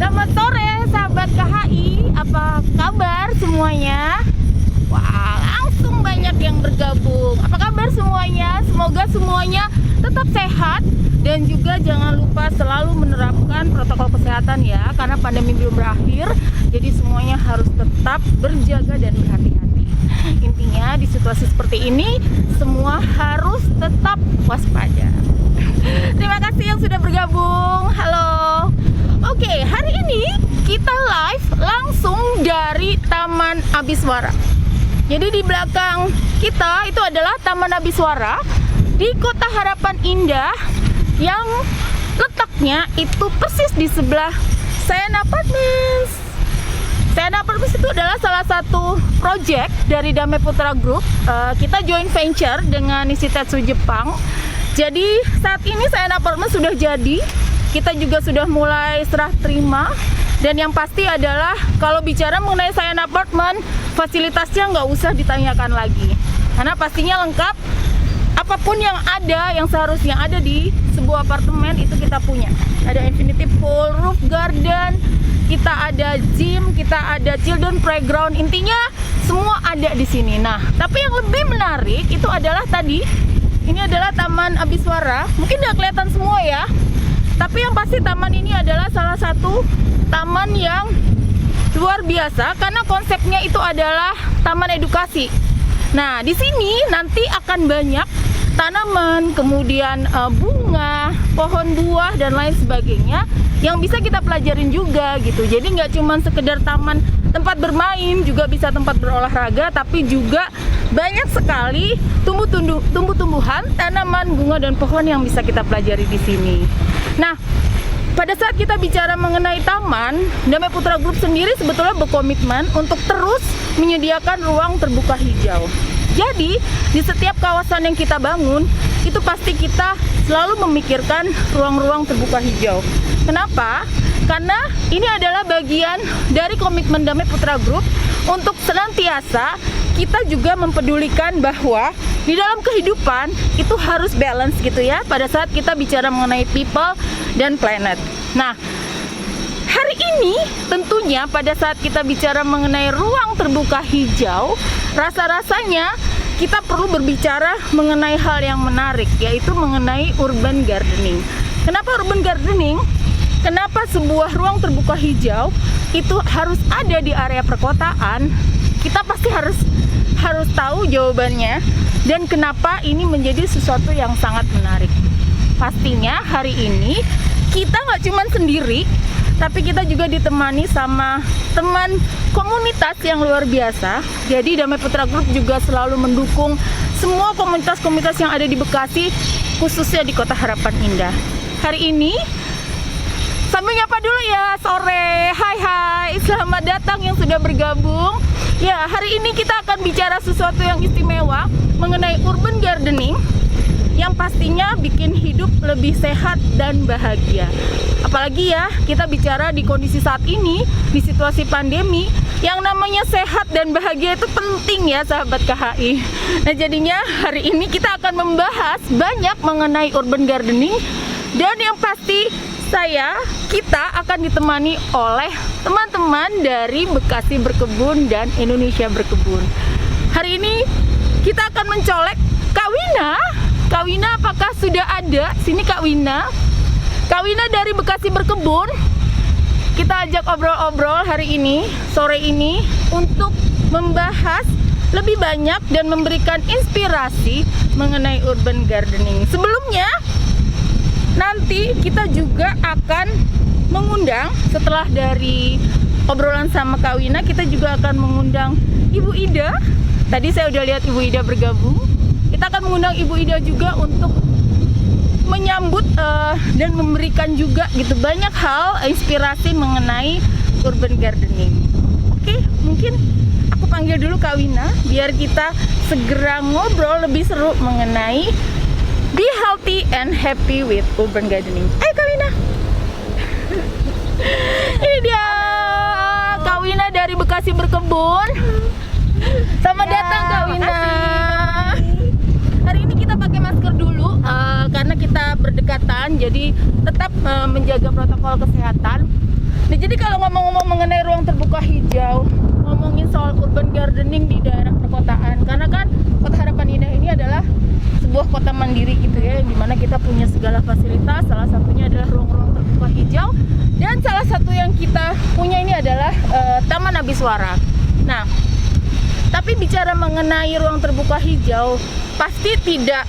Selamat sore sahabat KHI, apa kabar semuanya? Wah, langsung banyak yang bergabung. Apa kabar semuanya? Semoga semuanya tetap sehat dan juga jangan lupa selalu menerapkan protokol kesehatan ya, karena pandemi belum berakhir. Jadi semuanya harus tetap berjaga dan berhati-hati. Intinya di situasi seperti ini semua harus tetap waspada. Terima kasih yang sudah bergabung. Halo. Oke, hari ini kita live langsung dari Taman Abiswara. Jadi di belakang kita itu adalah Taman Abiswara di Kota Harapan Indah yang letaknya itu persis di sebelah Sayan Apartments. Sayan Apartments itu adalah salah satu project dari Damai Putra Group. Kita joint venture dengan Nishitetsu Jepang. Jadi saat ini Sayan Apartments sudah jadi. Kita juga sudah mulai serah terima. Dan yang pasti adalah kalau bicara mengenai Sayan Apartment, fasilitasnya nggak usah ditanyakan lagi. Karena pastinya lengkap. Apapun yang ada, yang seharusnya ada di sebuah apartemen itu kita punya. Ada infinity pool, roof garden, kita ada gym, kita ada children playground. Intinya semua ada di sini. Nah, tapi yang lebih menarik itu adalah tadi, ini adalah Taman Abiswara. Mungkin nggak kelihatan semua ya. Tapi yang pasti taman ini adalah salah satu taman yang luar biasa karena konsepnya itu adalah taman edukasi. Nah, di sini nanti akan banyak tanaman, kemudian bunga, pohon buah dan lain sebagainya yang bisa kita pelajarin juga gitu. Jadi nggak cuma sekedar taman tempat bermain, juga bisa tempat berolahraga, tapi juga banyak sekali tumbuh-tumbuhan, tanaman, bunga dan pohon yang bisa kita pelajari di sini. Nah, pada saat kita bicara mengenai taman, Damai Putra Group sendiri sebetulnya berkomitmen untuk terus menyediakan ruang terbuka hijau. Jadi, di setiap kawasan yang kita bangun, itu pasti kita selalu memikirkan ruang-ruang terbuka hijau. Kenapa? Karena ini adalah bagian dari komitmen Damai Putra Group untuk senantiasa kita juga mempedulikan bahwa di dalam kehidupan itu harus balance gitu ya, pada saat kita bicara mengenai people dan planet. Nah, hari ini tentunya pada saat kita bicara mengenai ruang terbuka hijau, rasa-rasanya kita perlu berbicara mengenai hal yang menarik, yaitu mengenai urban gardening. Kenapa urban gardening? Kenapa sebuah ruang terbuka hijau itu harus ada di area perkotaan? Kita pasti harus tahu jawabannya, dan kenapa ini menjadi sesuatu yang sangat menarik. Pastinya hari ini kita nggak cuma sendiri, tapi kita juga ditemani sama teman komunitas yang luar biasa. Jadi Damai Putra Group juga selalu mendukung semua komunitas-komunitas yang ada di Bekasi, khususnya di Kota Harapan Indah. Hari ini sambil nyapa dulu ya, sore. Hai, selamat datang yang sudah bergabung. Ya, hari ini kita akan bicara sesuatu yang istimewa mengenai urban gardening yang pastinya bikin hidup lebih sehat dan bahagia. Apalagi ya, kita bicara di kondisi saat ini, di situasi pandemi, yang namanya sehat dan bahagia itu penting ya sahabat KHI. Nah, jadinya hari ini kita akan membahas banyak mengenai urban gardening, dan yang pasti kita akan ditemani oleh teman-teman dari Bekasi Berkebun dan Indonesia Berkebun. Hari ini kita akan mencolek Kak Wina. Kak Wina apakah sudah ada? Sini Kak Wina. Kak Wina dari Bekasi Berkebun. Kita ajak obrol-obrol hari ini, sore ini, untuk membahas lebih banyak dan memberikan inspirasi mengenai urban gardening. Sebelumnya, nanti kita juga akan mengundang, setelah dari obrolan sama Kak Wina, kita juga akan mengundang Ibu Ida. Tadi saya udah lihat Ibu Ida bergabung. Kita akan mengundang Ibu Ida juga untuk menyambut dan memberikan juga gitu banyak hal inspirasi mengenai urban gardening. Oke, mungkin aku panggil dulu Kak Wina biar kita segera ngobrol lebih seru mengenai be healthy and happy with urban gardening. Ayo Kak Wina. Ini dia Kak Wina dari Bekasi Berkebun. Selamat datang Kak Wina. Hari ini kita pakai masker dulu karena kita berdekatan, jadi tetap menjaga protokol kesehatan. Nah, jadi kalau ngomong-ngomong mengenai ruang terbuka hijau, ngomongin soal urban gardening di daerah perkotaan, karena kan Kota Harapan Indah ini adalah sebuah kota mandiri gitu ya, yang dimana kita punya segala fasilitas, salah satunya adalah ruang-ruang terbuka hijau, dan salah satu yang kita punya ini adalah Taman Abiswara. Nah, tapi bicara mengenai ruang terbuka hijau, pasti tidak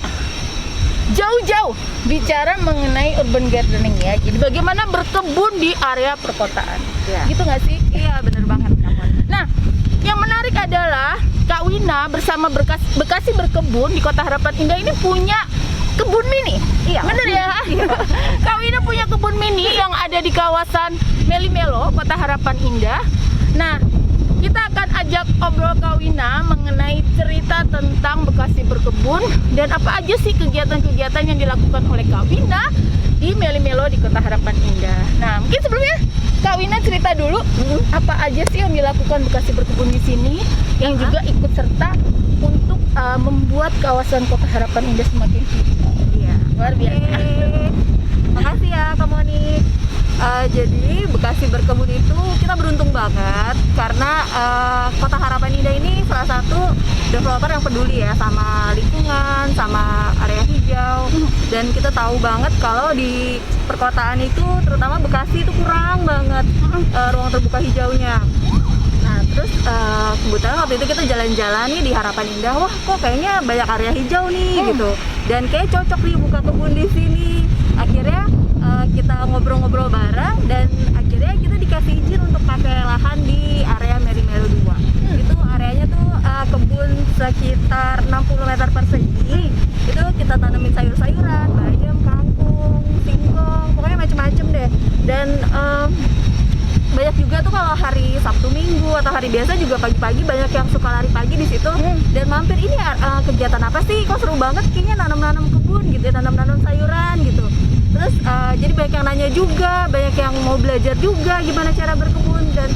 jauh-jauh bicara mengenai urban gardening ya. Jadi bagaimana berkebun di area perkotaan, gitu nggak sih? Iya, bener banget kamu. Nah, yang menarik adalah Kak Wina bersama Bekasi Berkebun di Kota Harapan Indah ini punya kebun mini. Iya, bener ya? Iya. Kak Wina punya kebun mini yang ada di kawasan Melimelo, Kota Harapan Indah. Nah, kita akan ajak obrol Kak Wina mengenai cerita tentang Bekasi Berkebun dan apa aja sih kegiatan-kegiatan yang dilakukan oleh Kak Wina di Melimelo di Kota Harapan Indah. Nah, mungkin sebelumnya Kak Wina cerita dulu apa aja sih yang dilakukan Bekasi Berkebun di sini, yang juga ikut serta untuk membuat kawasan Kota Harapan Indah semakin hijau. Iya. Luar biasa. Makasih ya Kak Moni. Jadi Bekasi Berkebun itu kita beruntung banget karena Kota Harapan Indah ini salah satu developer yang peduli ya sama lingkungan, sama area hijau. Dan kita tahu banget kalau di perkotaan itu, terutama Bekasi itu kurang banget ruang terbuka hijaunya. Nah, terus kebetulan waktu itu kita jalan-jalan nih di Harapan Indah, wah kok kayaknya banyak area hijau nih gitu. Dan kayak cocok nih buka kebun di sini. Akhirnya kita ngobrol-ngobrol bareng dan akhirnya kita dikasih izin untuk pakai lahan di area Melimelo 2. Itu areanya tuh kebun sekitar 60 meter persegi. Itu kita tanemin sayur-sayuran, bayam, kangkung, singkong, pokoknya macem-macem deh. Dan banyak juga tuh kalau hari Sabtu Minggu atau hari biasa juga pagi-pagi banyak yang suka lari pagi di situ dan mampir, ini kegiatan apa sih? Kok seru banget, kayaknya nanam-nanam kebun gitu, nanam-nanam sayuran gitu. Terus jadi banyak yang nanya juga, banyak yang mau belajar juga gimana cara berkebun dan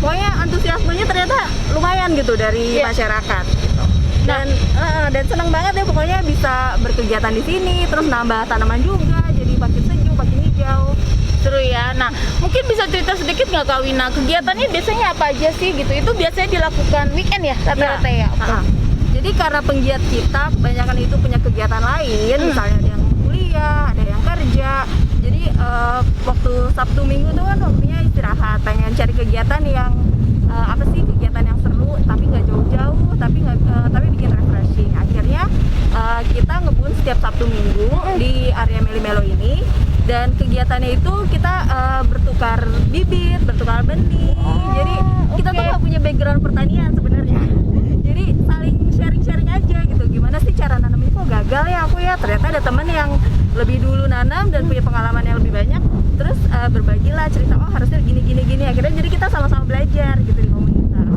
pokoknya antusiasmenya ternyata lumayan gitu dari masyarakat gitu. Dan senang banget ya pokoknya bisa berkegiatan di sini, terus nambah tanaman juga, jadi makin sejuk, makin hijau. Seru ya. Nah, mungkin bisa cerita sedikit nggak Kak Wina, kegiatannya biasanya apa aja sih gitu? Itu biasanya dilakukan weekend ya rata-rata ya? Jadi karena penggiat kita kebanyakan itu punya kegiatan lain, misalnya ada yang kuliah, ada yang kerja. Jadi waktu Sabtu Minggu tuh kan waktunya istirahat, pengen cari kegiatan yang apa sih, kegiatan yang seru tapi nggak jauh-jauh, tapi bikin refreshing. Akhirnya kita ngebun setiap Sabtu Minggu di area Melimelo ini. Dan kegiatannya itu kita bertukar bibit, bertukar benih. Jadi kita tuh nggak punya background pertanian sebenarnya. Jadi saling sharing-sharing aja gitu. Gimana sih cara nanam ini, kok gagal ya aku ya. Ternyata ada temen yang lebih dulu nanam dan punya pengalaman yang lebih banyak. Terus berbagilah cerita, oh harusnya gini. Akhirnya jadi kita sama-sama belajar gitu di komunitas.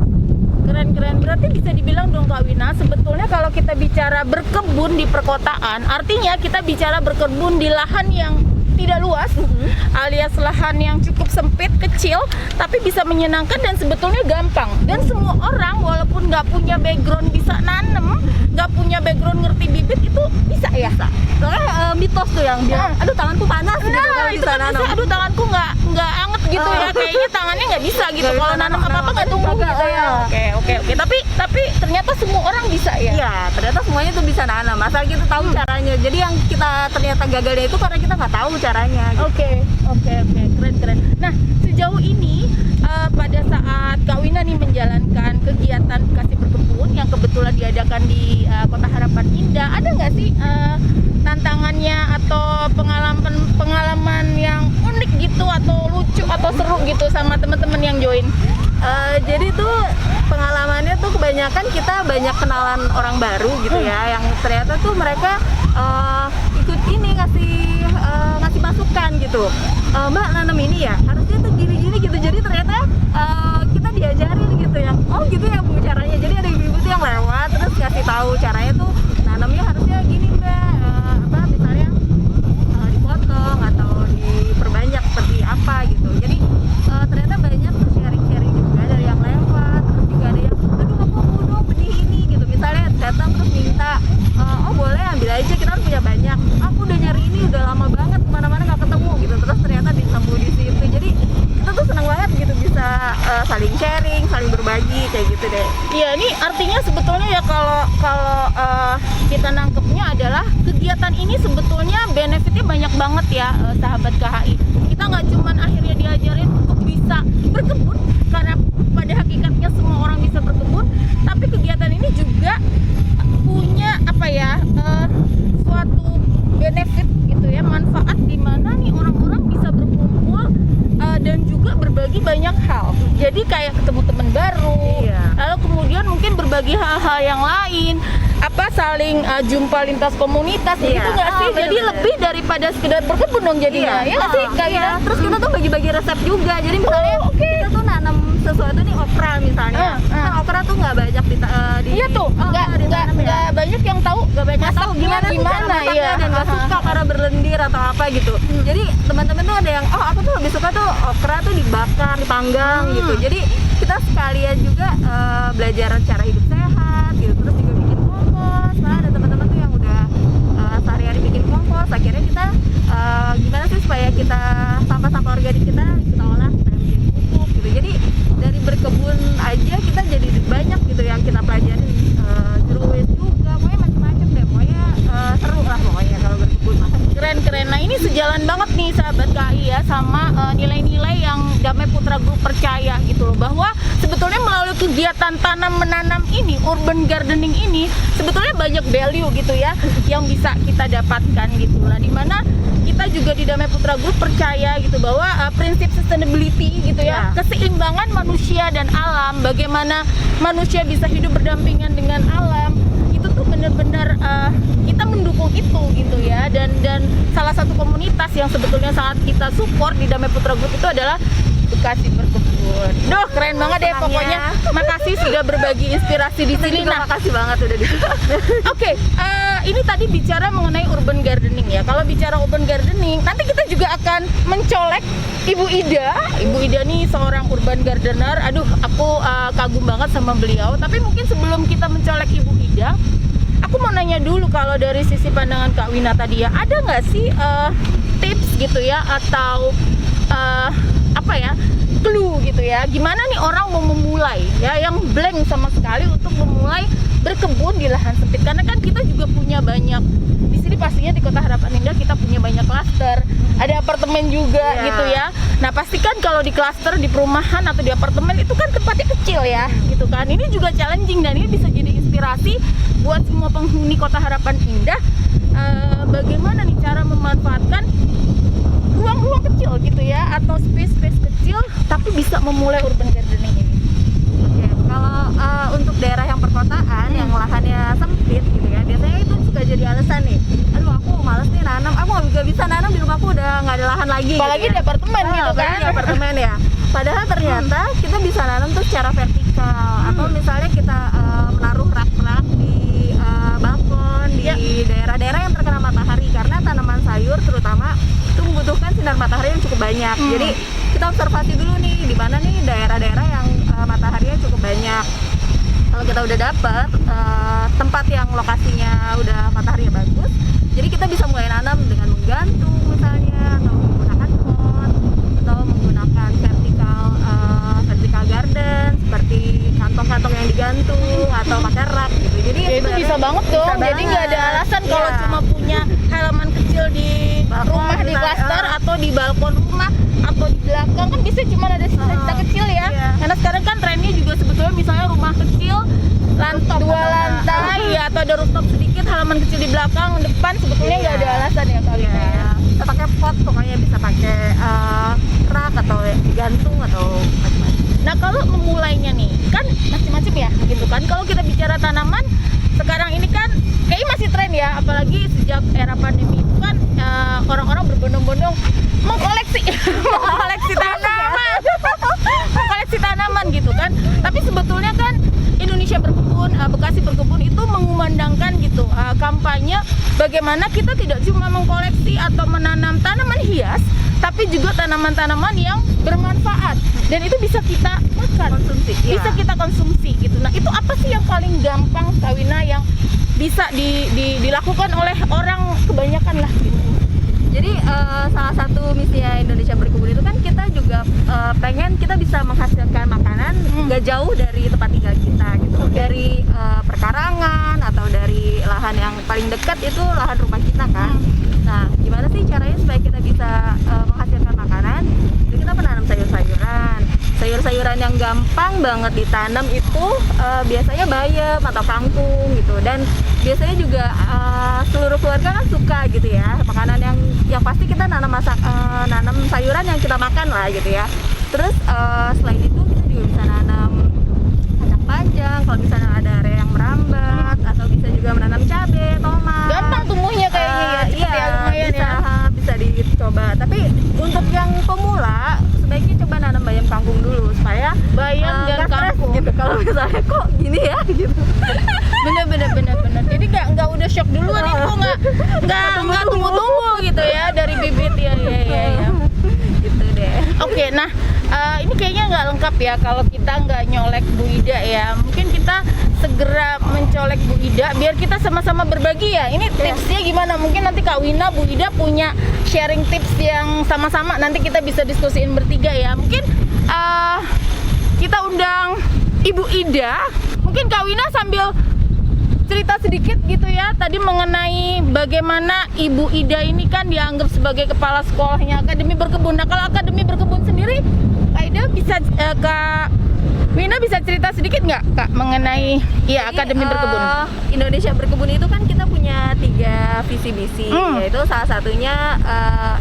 Keren-keren. Berarti bisa dibilang dong Kak Wina, sebetulnya kalau kita bicara berkebun di perkotaan, artinya kita bicara berkebun di lahan yang tidak luas, alias lahan yang cukup sempit, kecil, tapi bisa menyenangkan dan sebetulnya gampang. Dan semua orang walaupun nggak punya background bisa nanem, nggak punya background ngerti bibit, itu bisa ya? Soalnya mitos tuh yang bilang, aduh tanganku panas gitu kalau itu bisa kan nanam. biasanya, aduh tanganku nggak anget gitu ya, kayaknya tangannya nggak bisa gitu kalau nanam apa-apa nggak tumbuh gitu ya. Oke. Tapi ternyata semua orang bisa ya? Iya, ternyata semuanya tuh bisa nanam, asal kita tahu caranya. Jadi yang kita ternyata gagalnya itu karena kita nggak tahu caranya gitu. Oke, keren. Nah, sejauh ini pada saat Kak Wina nih menjalankan kegiatan Bekasi Berkebun yang kebetulan diadakan di Kota Harapan Indah, ada nggak sih tantangannya atau pengalaman yang unik gitu atau lucu atau seru gitu sama teman-teman yang join? Jadi tuh pengalamannya tuh kebanyakan kita banyak kenalan orang baru gitu ya, yang ternyata tuh mereka ikut ini ngasih masukan gitu. Mbak nanam ini ya, harusnya tuh gini gitu. Jadi ternyata kita diajarin gitu yang, oh gitu ya bu caranya. Jadi ada ibu-ibu tuh yang lewat terus ngasih tahu caranya tuh nanamnya harusnya gini mbak, misalnya dipotong atau diperbanyak seperti apa gitu. Jadi ternyata banyak tuh sharing-sharing juga dari yang lewat. Terus juga ada yang, aduh aku mau dong benih ini gitu. Misalnya datang terus minta, oh boleh ambil aja, kita kan punya banyak. Aku udah nyari ini udah lama banget kemana-mana nggak ketemu gitu. Terus ternyata ditemu di situ. Jadi kita saling sharing, saling berbagi kayak gitu deh. Iya, ini artinya sebetulnya ya kalau kita nangkepnya adalah kegiatan ini sebetulnya benefitnya banyak banget ya, sahabat KHI. Kita nggak cuman akhirnya diajarin untuk bisa berkebun, karena pada hakikatnya semua orang bisa berkebun, tapi kegiatan ini juga punya apa ya, suatu benefit gitu ya, manfaat di mana nih orang-orang bisa berkumpul dan juga berbagi banyak hal. Jadi kayak ketemu teman baru, Iya. lalu kemudian mungkin berbagi hal-hal yang lain, saling jumpa lintas komunitas, Iya. gitu nggak sih? Jadi Bener-bener. lebih daripada sekedar berkebun dong jadinya, ya nggak sih? Kak Iya. Ina? Terus kita tuh bagi-bagi resep juga. Jadi misalnya Oh, oke. kita tuh nanam sesuatu nih, okra misalnya. Kan okra tuh nggak banyak di Iya tuh, nggak banyak yang tahu, nggak banyak nggak tahu gimana sih cara masaknya ya. dan nggak suka karena berlendir atau apa gitu. Jadi teman-teman tuh ada yang aku tuh lebih suka tuh okra tuh dibakar, dipanggang gitu. Jadi kita sekalian juga belajar cara hidup sehat gitu. Terus juga bikin kompos. Nah, ada teman-teman tuh yang udah sehari-hari bikin kompos. Akhirnya kita gimana sih supaya kita sampah-sampah organik kita olah supaya menjadi pupuk gitu. Jadi dari berkebun aja kita jadi banyak gitu yang kita pelajarin, zero waste juga, pokoknya macam-macam deh, pokoknya seru lah pokoknya kalau berkebun. Keren. Nah ini sejalan banget nih sahabat KI ya sama nilai-nilai yang Damai Putra Group percaya gitu loh, bahwa sebetulnya melalui kegiatan tanam menanam ini, urban gardening ini, sebetulnya banyak value gitu ya yang bisa kita dapatkan gitu lah, dimana kita juga di Damai Putra Group percaya gitu bahwa prinsip sustainability gitu ya, keseimbangan manusia dan alam, bagaimana manusia bisa hidup berdampingan dengan alam, itu tuh benar-benar kita mendukung itu gitu ya, dan salah satu komunitas yang sebetulnya sangat kita support di Damai Putra Group itu adalah Bekasi Berkebun. Duh, keren banget deh pokoknya. Makasih sudah berbagi inspirasi di sini. Nah, makasih banget udah di sini. Oke, ini tadi bicara mengenai urban gardening ya. Kalau bicara urban gardening, nanti kita juga akan mencolek Ibu Ida. Ibu Ida nih seorang urban gardener. Aduh, aku kagum banget sama beliau. Tapi mungkin sebelum kita mencolek Ibu Ida, aku mau nanya dulu kalau dari sisi pandangan Kak Wina tadi ya, ada nggak sih tips gitu ya, atau clue gitu ya, gimana nih orang mau memulai ya, yang blank sama sekali untuk memulai berkebun di lahan sempit, karena kan kita juga punya banyak di sini, pastinya di Kota Harapan Indah kita punya banyak klaster, ada apartemen juga gitu ya. Nah pastikan kalau di klaster, di perumahan atau di apartemen itu kan tempatnya kecil ya gitu kan, ini juga challenging dan ini bisa jadi inspirasi buat semua penghuni Kota Harapan Indah, bagaimana nih cara memanfaatkan ruang-ruang kecil gitu ya, atau space-space kecil tapi bisa memulai urban gardening ini. Oke, kalau untuk daerah yang perkotaan yang lahannya sempit gitu ya, biasanya itu suka jadi alasan nih, aduh aku males nih nanam, aku nggak bisa nanam di rumahku, udah nggak ada lahan lagi. Apalagi gitu di apartemen gitu kan. Apalagi di apartemen ya. Padahal ternyata kita bisa nanam tuh secara vertikal, atau misalnya kita menaruh rak-rak di balkon di daerah-daerah yang terkena matahari, karena tanaman sayur terutama itu membutuhkan sinar matahari yang cukup banyak. Jadi kita observasi dulu nih di mana nih daerah-daerah yang mataharinya cukup banyak. Kalau kita udah dapet tempat yang lokasinya udah mataharinya bagus, jadi kita bisa mulai nanam dengan menggantung misalnya, atau menggunakan pot, atau menggunakan vertical garden seperti kantong-kantong yang digantung, atau pakai rak gitu. Jadi Ya itu bisa banget dong, jadi nggak ada alasan kalau cuma punya halaman kecil di rumah, di klaster atau di balkon rumah atau di belakang, kan bisa cuma ada sisa-sisa kecil ya. Karena sekarang kan trennya juga sebetulnya misalnya rumah kecil dua lantai ya, atau ada rooftop sedikit, halaman kecil di belakang, depan, sebetulnya nggak ada alasan ya kali ini ya. Bisa pakai pot, pokoknya bisa pakai rak atau digantung atau macam-macam. Nah kalau memulainya nih kan macam-macam ya gitu kan. Kalau kita bicara tanaman sekarang ini kan kayaknya masih tren ya, apalagi sejak era pandemi itu kan orang-orang berbondong-bondong mengkoleksi tanaman gitu kan. Tapi sebetulnya kan Indonesia Berkebun, Bekasi Berkebun itu mengumandangkan gitu kampanye bagaimana kita tidak cuma mengkoleksi atau menanam tanaman hias, tapi juga tanaman-tanaman yang bermanfaat dan itu bisa kita makan, bisa kita konsumsi gitu. Nah itu apa sih yang paling gampang Kak Wina yang bisa dilakukan oleh orang kebanyakan lah gitu? Jadi salah satu misi Indonesia Berkebun itu kan kita juga pengen kita bisa menghasilkan nggak jauh dari tempat tinggal kita gitu. Dari perkarangan atau dari lahan yang paling dekat itu lahan rumah kita kan. Nah, gimana sih caranya supaya kita bisa menghasilkan makanan? Jadi kita menanam sayur-sayuran. Sayur-sayuran yang gampang banget ditanam itu biasanya bayam atau kangkung gitu. Dan biasanya juga seluruh keluarga kan suka gitu ya. Makanan yang pasti kita nanam sayuran yang kita makan lah gitu ya. Terus selain itu kita juga bisa nanam kacang panjang, kalau misalnya ada area yang merambat, atau bisa juga menanam cabai, tomat. Gampang tumbuhnya kayaknya ya, cepet Iya, ya, lumayan bisa, ya. bisa dicoba. Tapi untuk yang pemula sebaiknya coba nanam bayam kangkung dulu supaya Bayam dan nggak stres kangkung. gitu. Kalau misalnya kok gini ya gitu. Bener. Jadi nggak udah shock duluan itu nggak tunggu gitu ya dari bibit ya. Gitu deh. Oke, nah ini kayaknya nggak lengkap ya kalau kita nggak nyolek Bu Ida ya. Mungkin kita segera mencolek Bu Ida biar kita sama-sama berbagi ya. Ini tipsnya gimana? Mungkin nanti Kak Wina, Bu Ida punya sharing tips yang sama-sama. Nanti kita bisa diskusiin bertiga ya. Mungkin kita undang Ibu Ida. Mungkin Kak Wina sambil cerita sedikit gitu ya tadi mengenai bagaimana Ibu Ida ini kan dianggap sebagai kepala sekolahnya Akademi Berkebun. Nah, kalau Akademi Berkebun sendiri Kak Ida bisa Kak Wina bisa cerita sedikit nggak Kak mengenai Akademi Berkebun? Indonesia Berkebun itu kan kita punya 3 visi misi, yaitu salah satunya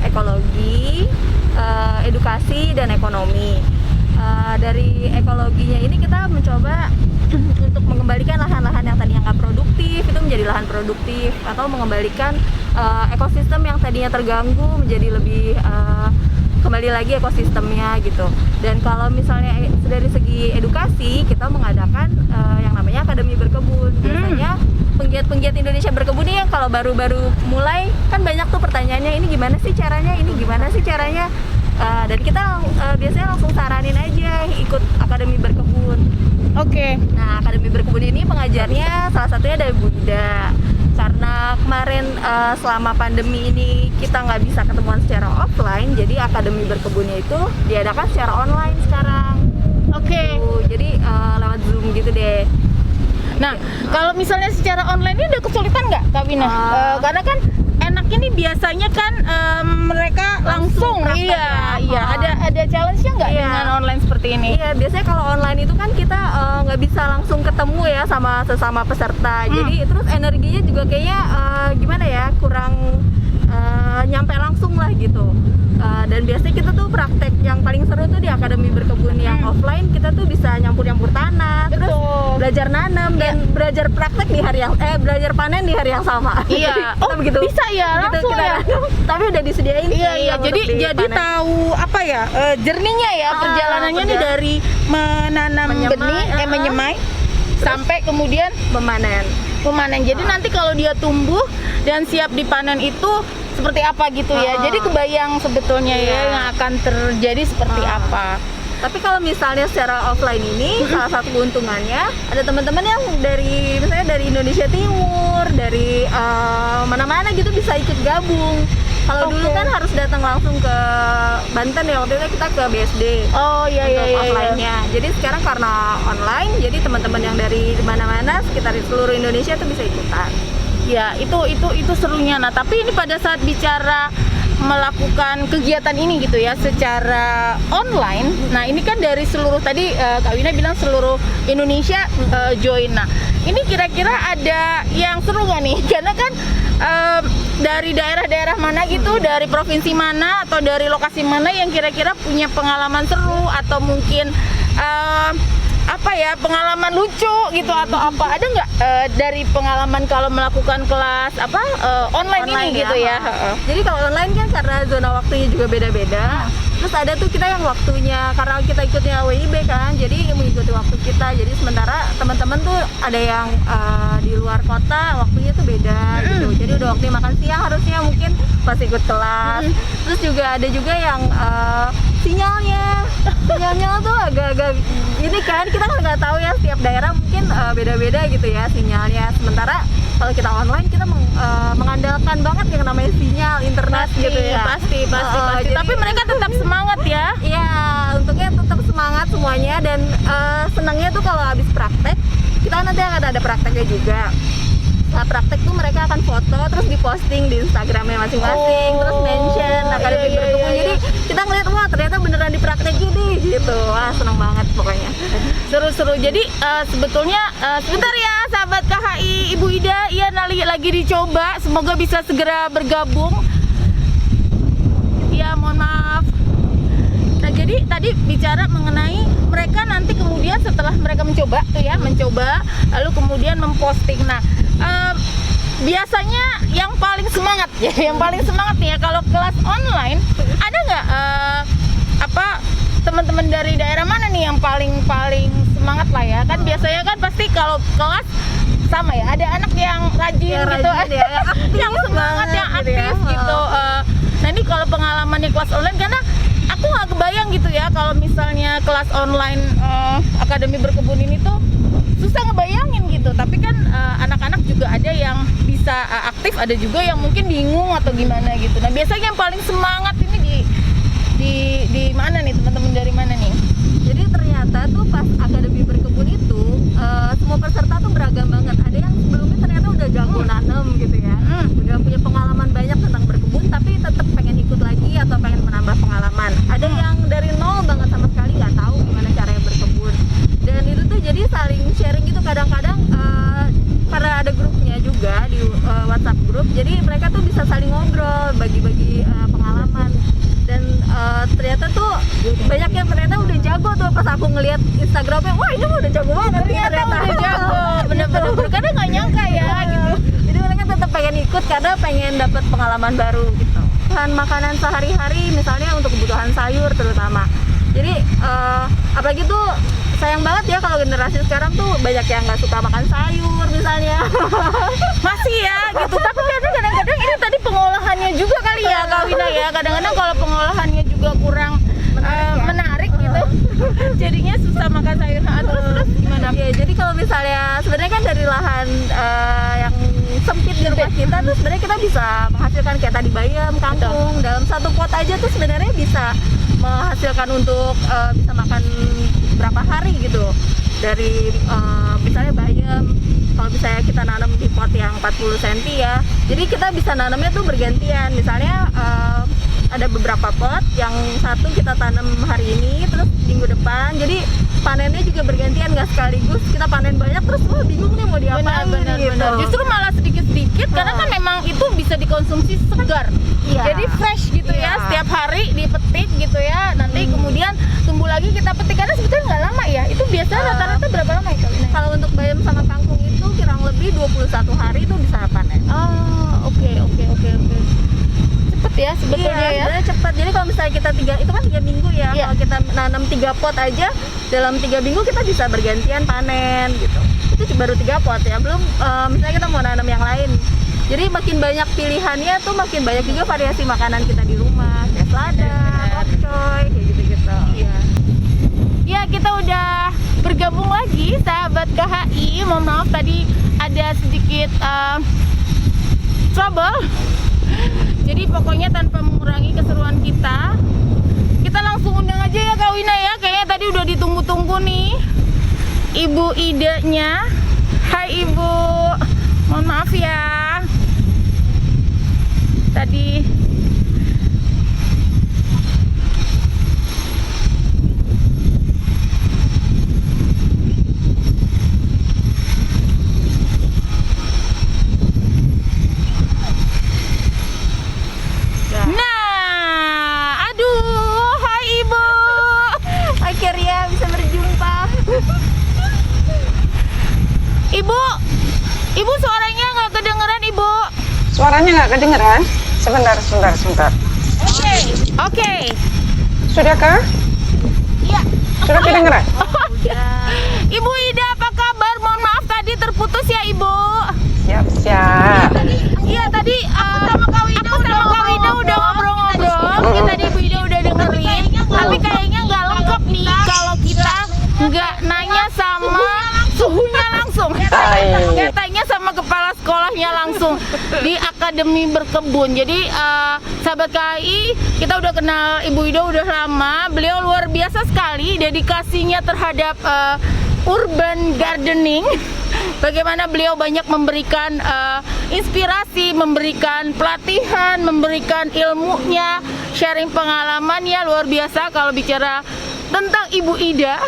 ekologi, edukasi, dan ekonomi. Dari ekologinya ini kita mencoba untuk mengembalikan lahan-lahan yang tadinya nggak produktif itu menjadi lahan produktif, atau mengembalikan ekosistem yang tadinya terganggu menjadi lebih kembali lagi ekosistemnya gitu. Dan kalau misalnya dari segi edukasi, kita mengadakan yang namanya Akademi Berkebun. Biasanya penggiat-penggiat Indonesia Berkebun ini yang kalau baru-baru mulai kan banyak tuh pertanyaannya, ini gimana sih caranya, dan kita biasanya langsung saranin aja ikut Akademi Berkebun. Oke. Nah, Akademi Berkebun ini pengajarnya salah satunya ada Bu Ida. Karena kemarin selama pandemi ini kita nggak bisa ketemuan secara offline, jadi Akademi Berkebunnya itu diadakan secara online sekarang. Oke. Jadi lewat Zoom gitu deh. Nah, kalau misalnya secara online ini ada kesulitan nggak Kak Wina? Karena kan enaknya nih biasanya kan mereka langsung praktek iya ada challenge-nya nggak dengan online seperti ini? Iya, biasanya kalau online itu kan kita nggak bisa langsung ketemu ya sama sesama peserta. Jadi terus energinya juga kayaknya gimana ya, kurang nyampe langsung lah gitu. Dan biasanya kita tuh praktek yang paling seru tuh di Akademi Berkebun yang offline, kita tuh bisa nyampur-nyampur tanah, terus belajar nanam dan belajar praktek di hari yang belajar panen di hari yang sama. Iya. Kita begitu. Bisa ya langsung kita ya. nanam, tapi udah disediain sih. Iya. Jadi dipanen. tahu apa ya jernihnya ya perjalanannya nih dari menanam benih menyemai sampai kemudian memanen. Jadi nanti kalau dia tumbuh dan siap dipanen itu seperti apa gitu ya. Jadi kebayang sebetulnya ya yang akan terjadi seperti apa. Tapi kalau misalnya secara offline ini salah satu keuntungannya ada teman-teman yang misalnya dari Indonesia Timur, dari mana-mana gitu bisa ikut gabung. Kalau dulu kan harus datang langsung ke Banten ya, waktu itu kita ke BSD. Oh iya. Offline-nya. Jadi sekarang karena online, jadi teman-teman yang dari mana-mana sekitar seluruh Indonesia tuh bisa ikutan. Ya, itu serunya. Nah, tapi ini pada saat bicara melakukan kegiatan ini gitu ya secara online. Nah, ini kan dari seluruh tadi Kak Wina bilang seluruh Indonesia join. Nah, ini kira-kira ada yang seru nggak nih? Karena kan dari daerah-daerah mana gitu, dari provinsi mana atau dari lokasi mana yang kira-kira punya pengalaman seru atau mungkin pengalaman lucu gitu atau apa, ada nggak dari pengalaman kalau melakukan kelas online ini gitu ya? Jadi kalau online kan karena zona waktunya juga beda-beda. Terus ada tuh kita yang waktunya, karena kita ikutnya WIB kan, jadi mengikuti waktu kita. Jadi sementara teman-teman tuh ada yang di luar kota, waktunya tuh beda gitu. Jadi udah waktunya makan siang harusnya mungkin pas ikut kelas. Terus juga ada juga yang sinyalnya tuh agak-agak ini kan, kita kan nggak tahu ya, setiap daerah mungkin beda-beda gitu ya sinyalnya. Sementara kalau kita online kita mengandalkan banget yang namanya sinyal internet gitu ya. Pasti. Tapi mereka tetap semangat ya. Iya, untungnya tetap semangat semuanya. Dan senangnya tuh kalau habis praktek, kita nanti akan ada prakteknya juga. Setelah praktek tuh mereka akan foto terus diposting di Instagramnya masing-masing, terus mention Akademi Berkebun. Jadi kita ngeliat, wah ternyata beneran dipraktekin nih gitu. Wah seneng banget pokoknya. Seru-seru. Jadi sebetulnya sebentar ya sahabat KHI, Ibu Ida, iya lagi dicoba. Semoga bisa segera bergabung. Ya mohon maaf. Nah jadi tadi bicara mengenai mereka nanti kemudian setelah mereka mencoba tuh ya, lalu kemudian memposting. Nah biasanya yang paling semangat ya, nih ya kalau kelas online ada nggak teman-teman dari daerah mana nih yang paling semangat lah ya? Kan biasanya kan pasti kalau kelas sama ya, ada anak yang rajin gitu, yang semangat, yang aktif gitu. Nah ini kalau pengalaman di kelas online, karena aku nggak kebayang gitu ya kalau misalnya kelas online Akademi Berkebun ini tuh susah ngebayangin gitu. Tapi kan anak-anak juga ada yang bisa aktif, ada juga yang mungkin bingung atau gimana gitu. Nah biasanya yang paling semangat ini di mana nih, teman-teman dari mana nih? Jadi ternyata tuh pas Akademi Berkebun itu semua peserta tuh beragam banget. Ada yang sebelumnya ternyata udah jago nanam gitu ya, udah punya pengalaman banyak tentang berkebun, tapi tetap pengen ikut lagi atau pengen menambah pengalaman. Ada yang dari nol banget sama sekali nggak tahu gimana caranya berkebun. Dan itu tuh jadi saling sharing gitu. Kadang-kadang karena ada grupnya juga di WhatsApp grup, jadi mereka tuh bisa saling ngobrol, bagi-bagi pengalaman. Dan ternyata tuh banyak yang ternyata udah jago tuh. Pas aku ngeliat Instagramnya, wah ini udah jago banget. Ternyata udah jago, bener-bener. Kadang nggak nyangka ya gitu. Jadi mereka tetap pengen ikut karena pengen dapat pengalaman baru gitu. Bahan makanan sehari-hari misalnya untuk kebutuhan sayur terutama. Jadi apalagi tuh sayang banget ya kalau generasi sekarang tuh banyak yang nggak suka makan sayur misalnya. Masih ya gitu. Tapi kadang-kadang ini tadi pengolahannya juga kali ya Kak Wina ya. Kadang-kadang kalau pengolahannya juga kurang menarik gitu. Jadinya susah makan sayur. Terus gimana? Ya, jadi kalau misalnya sebenarnya kan dari lahan yang sempit di rumah kita tuh sebenarnya kita bisa menghasilkan kayak tadi bayam, kangkung. Dalam satu pot aja tuh sebenarnya bisa menghasilkan untuk bisa makan berapa hari gitu. Dari misalnya bayam, kalau misalnya kita nanam di pot yang 40 cm ya, jadi kita bisa nanamnya tuh bergantian. Misalnya ada beberapa pot, yang satu kita tanam hari ini, terus minggu depan, jadi panennya juga bergantian, nggak sekaligus kita panen banyak terus wah bingung nih mau diapain. Benar. Justru malah sedikit-sedikit karena kan memang itu bisa dikonsumsi segar. Jadi fresh gitu ya, setiap hari dipetik gitu ya. Nanti kemudian tumbuh lagi kita petik, karena sebetulnya nggak lama ya. Itu biasanya rata-rata berapa lama ya? Kalau untuk bayam sama kangkung itu kurang lebih 21 hari itu bisa panen. Oke. Cepet ya sebetulnya ya. Sebenarnya cepet. Jadi kalau misalnya kita itu kan 3 minggu ya. Kalau kita nanam 3 pot aja dalam 3 minggu kita bisa bergantian panen gitu. Itu baru 3 pot ya. Belum misalnya kita mau nanam yang lain. Jadi makin banyak pilihannya tuh makin banyak juga variasi makanan kita di rumah. Kayak selada, pakcoy, kayak gitu-gitu. Ya kita udah bergabung lagi sahabat KHI. Mohon maaf tadi ada sedikit trouble. Jadi pokoknya tanpa mengurangi keseruan kita langsung undang aja ya Kak Wina ya. Kayaknya tadi udah ditunggu-tunggu nih Ibu Idanya. Hai Ibu, mohon maaf ya tadi Ibu suaranya nggak kedengeran Ibu. Suaranya nggak kedengeran? Sebentar. Oke. Sudahkah? Iya. Sudah kedengeran? Ibu Ida apa kabar? Mohon maaf tadi terputus ya Ibu. Siap. Iya tadi aku sama Kak Wina udah ngobrol-ngobrol. Tadi Ibu Ida udah dengerin. Tapi kayaknya nggak lengkap nih kalau kita nggak nanya sama suhunya langsung. Katanya sama kepala sekolahnya langsung di Akademi Berkebun. Jadi sahabat KHI, kita udah kenal Ibu Ida udah lama. Beliau luar biasa sekali dedikasinya terhadap urban gardening. Bagaimana beliau banyak memberikan inspirasi, memberikan pelatihan, memberikan ilmunya, sharing pengalamannya luar biasa kalau bicara tentang Ibu Ida.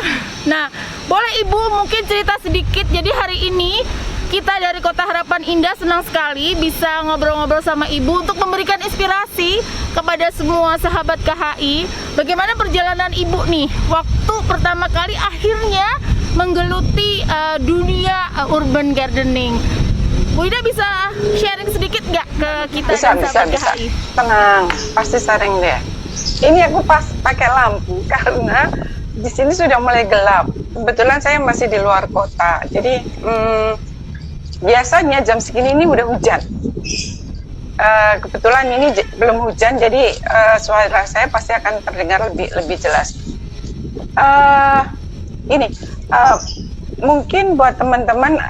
Nah, boleh Ibu mungkin cerita sedikit. Jadi hari ini kita dari Kota Harapan Indah senang sekali bisa ngobrol-ngobrol sama Ibu untuk memberikan inspirasi kepada semua sahabat KHI. Bagaimana perjalanan Ibu nih waktu pertama kali akhirnya menggeluti dunia urban gardening. Bu Ida bisa sharing sedikit nggak ke kita Bisa. KHI? Tenang, pasti sering deh. Ini aku pas pakai lampu karena di sini sudah mulai gelap. Kebetulan saya masih di luar kota, jadi biasanya jam segini ini udah hujan. Kebetulan ini belum hujan, jadi suara saya pasti akan terdengar lebih jelas. Mungkin buat teman-teman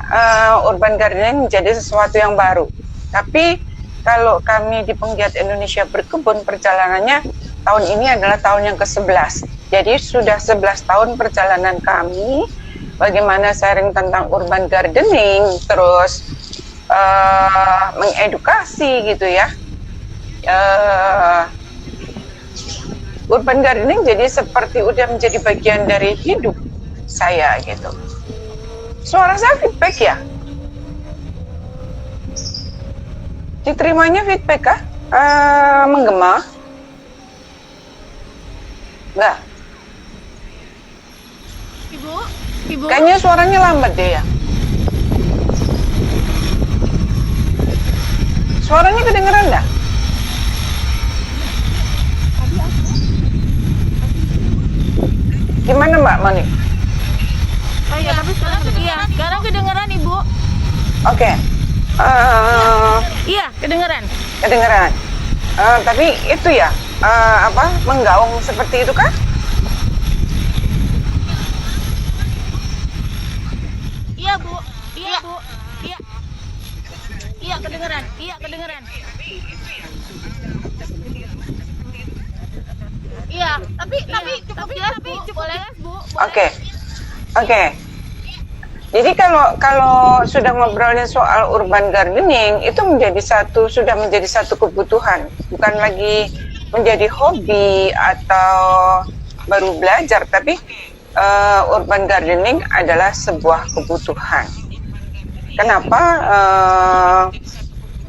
urban gardening menjadi sesuatu yang baru. Tapi kalau kami di Penggiat Indonesia Berkebun, perjalanannya tahun ini adalah tahun yang ke-11. Jadi sudah 11 tahun perjalanan kami bagaimana sharing tentang urban gardening, terus mengedukasi gitu ya. Urban gardening jadi seperti udah menjadi bagian dari hidup saya gitu. Suara saya feedback ya? Diterimanya feedback kah? Menggema? Enggak. Ibu? Kayaknya suaranya lambat deh ya. Suaranya kedengeran dah? Gimana Mbak Moni? Oh iya, tapi sekarang kedengeran Ibu. Oke. Iya, kedengeran. Kedengeran. Tapi itu ya, menggaung seperti itu kah? Iya, Bu. Iya, Bu. Iya. Iya, kedengeran. Iya, kedengeran. Iya, tapi cukup jelas, Bu. Boleh, Bu. Oke. Jadi kalau sudah ngobrolin soal urban gardening, itu sudah menjadi satu kebutuhan, bukan lagi menjadi hobi atau baru belajar, tapi urban gardening adalah sebuah kebutuhan. Kenapa?